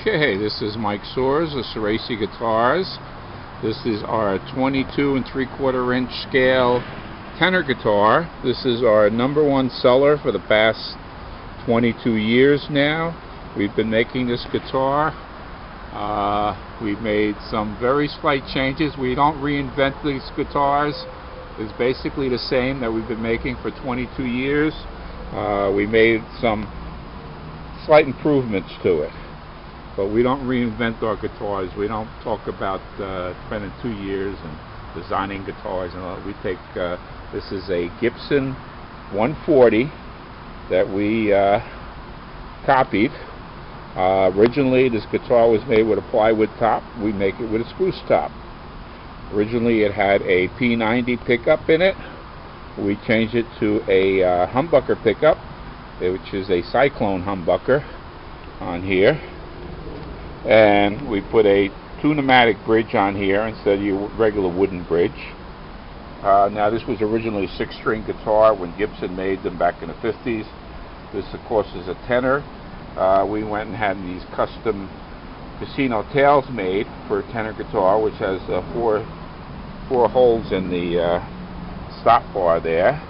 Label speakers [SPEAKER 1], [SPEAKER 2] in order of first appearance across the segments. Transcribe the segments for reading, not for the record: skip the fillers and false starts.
[SPEAKER 1] Okay, this is Mike Soares of Soares'Y Guitars. This is our 22 3/4 inch scale tenor guitar. This is our #1 seller for the past 22 years now. We've been making this guitar. We've made some very slight changes. We don't reinvent these guitars. It's basically the same that we've been making for 22 years. We made some slight improvements to it. But we don't reinvent our guitars. We don't talk about spending 2 years and designing guitars and all that. We take, this is a Gibson 140 that we copied. Originally this guitar was made with a plywood top. We make it with a spruce top. Originally it had a P90 pickup in it. We changed it to a humbucker pickup, which is a Cyclone humbucker on here. And we put a 2-pneumatic bridge on here instead of your regular wooden bridge. Now this was originally a 6-string guitar when Gibson made them back in the 50s. This of course is a tenor. We went and had these custom casino tails made for a tenor guitar, which has four holes in the stop bar there.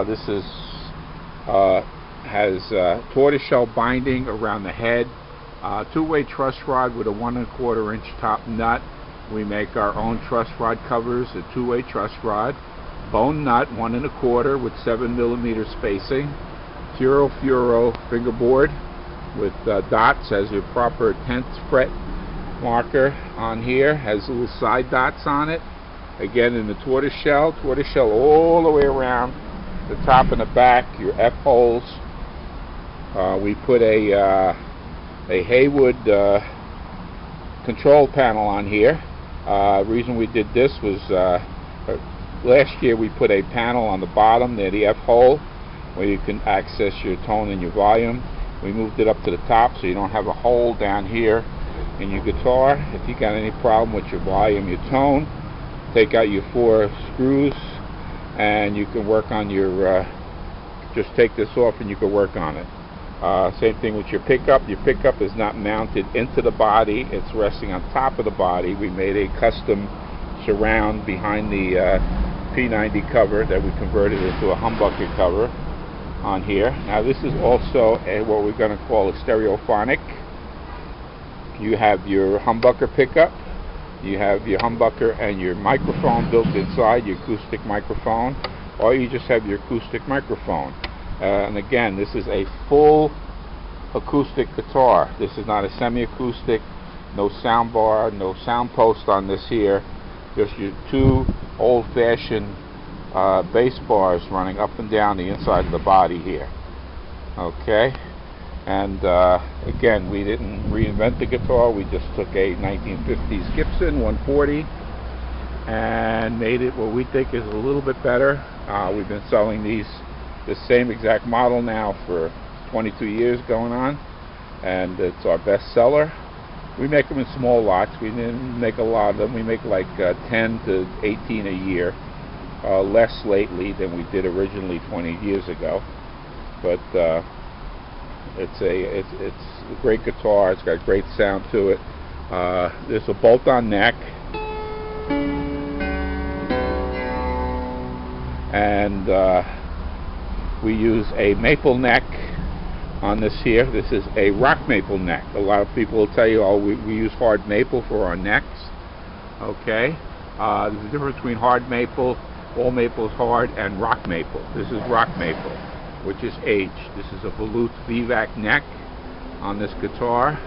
[SPEAKER 1] This is has tortoiseshell binding around the head. 2-way truss rod with a 1 1/4 inch top nut. We make our own truss rod covers, a 2-way truss rod. Bone nut, 1 1/4 with 7mm spacing. Puro Furo fingerboard with dots as your proper 10th fret marker on here. Has little side dots on it. Again in the tortoiseshell all the way around the top and the back, your F holes. We put a Haywood control panel on here. Reason we did this was last year we put a panel on the bottom near the F hole where you can access your tone and your volume. We moved it up to the top so you don't have a hole down here in your guitar. If you got any problem with your volume, your tone, take out your 4 screws and you can work on your just take this off and you can work on it. Same thing with your pickup. Your pickup is not mounted into the body, it's resting on top of the body. We made a custom surround behind the P90 cover that we converted into a humbucker cover on here. Now this is also what we're going to call a stereophonic. You have your humbucker pickup, you have your humbucker and your microphone built inside, your acoustic microphone, or you just have your acoustic microphone. And again, this is a full acoustic guitar. This is not a semi-acoustic, no sound bar, no sound post on this here. Just your 2 old-fashioned bass bars running up and down the inside of the body here. Okay, and again, we didn't reinvent the guitar. We just took a 1950s Gibson 140 and made it what we think is a little bit better. We've been selling these the same exact model now for 22 years going on, and it's our best seller. We make them in small lots. We didn't make a lot of them. We make like 10 to 18 a year, less lately than we did originally 20 years ago. But it's a great guitar. It's got great sound to it. There's a bolt-on neck, and we use a maple neck on this here. This is a rock maple neck. A lot of people will tell you, oh, we use hard maple for our necks. Okay, there's a difference between hard maple, all maple is hard, and rock maple. This is rock maple, which is aged. This is a volute VVAC neck on this guitar,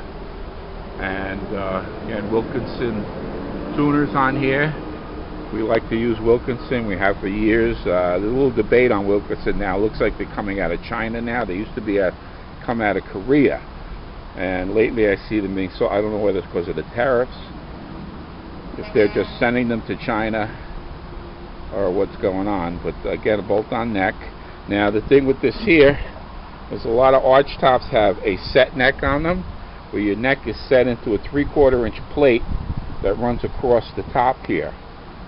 [SPEAKER 1] and again, Wilkinson tuners on here. We like to use Wilkinson. We have for years. There's a little debate on Wilkinson now. It looks like they're coming out of China now. They used to be come out of Korea, and lately I see them being so. I don't know whether it's because of the tariffs, if they're just sending them to China, or what's going on. But again, a bolt-on neck. Now the thing with this here is a lot of Archtops have a set neck on them, where your neck is set into a 3/4 inch plate that runs across the top here.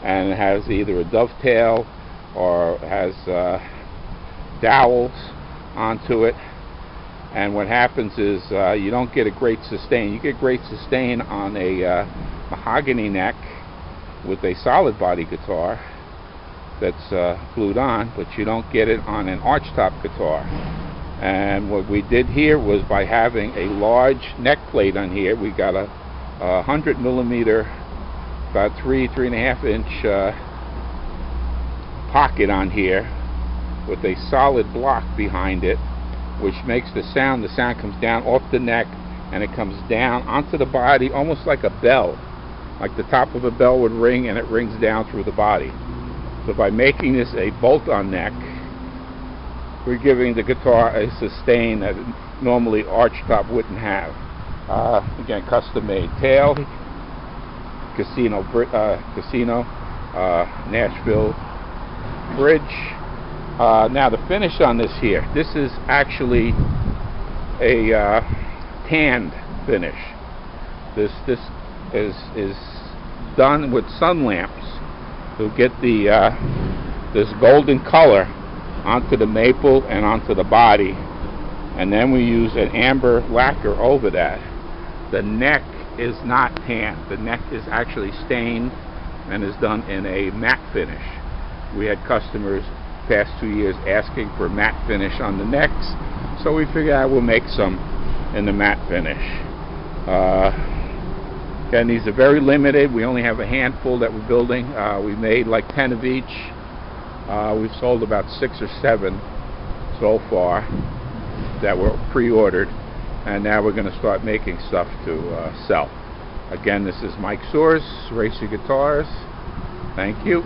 [SPEAKER 1] And it has either a dovetail or has dowels onto it. And what happens is you don't get a great sustain. You get great sustain on a mahogany neck with a solid body guitar that's glued on, but you don't get it on an archtop guitar. And what we did here was, by having a large neck plate on here, we got a 100 millimeter, about 3.5 inch pocket on here with a solid block behind it, which makes the sound comes down off the neck and it comes down onto the body almost like a bell, like the top of a bell would ring, and it rings down through the body. So by making this a bolt-on neck, we're giving the guitar a sustain that normally archtop wouldn't have. Again, custom-made tail, casino, Nashville bridge. Now the finish on this here, this is actually a tanned finish. This is done with sun lamps to get the this golden color onto the maple and onto the body, and then we use an amber lacquer over that. The neck is not tanned. The neck is actually stained and is done in a matte finish. We had customers past 2 years asking for matte finish on the necks, so we figured I will make some in the matte finish. Again, these are very limited. We only have a handful that we're building. We made like 10 of each. We've sold about 6 or 7 so far that were pre-ordered, and now we're going to start making stuff to sell. Again, this is Mike Soares'Y, Guitars. Thank you.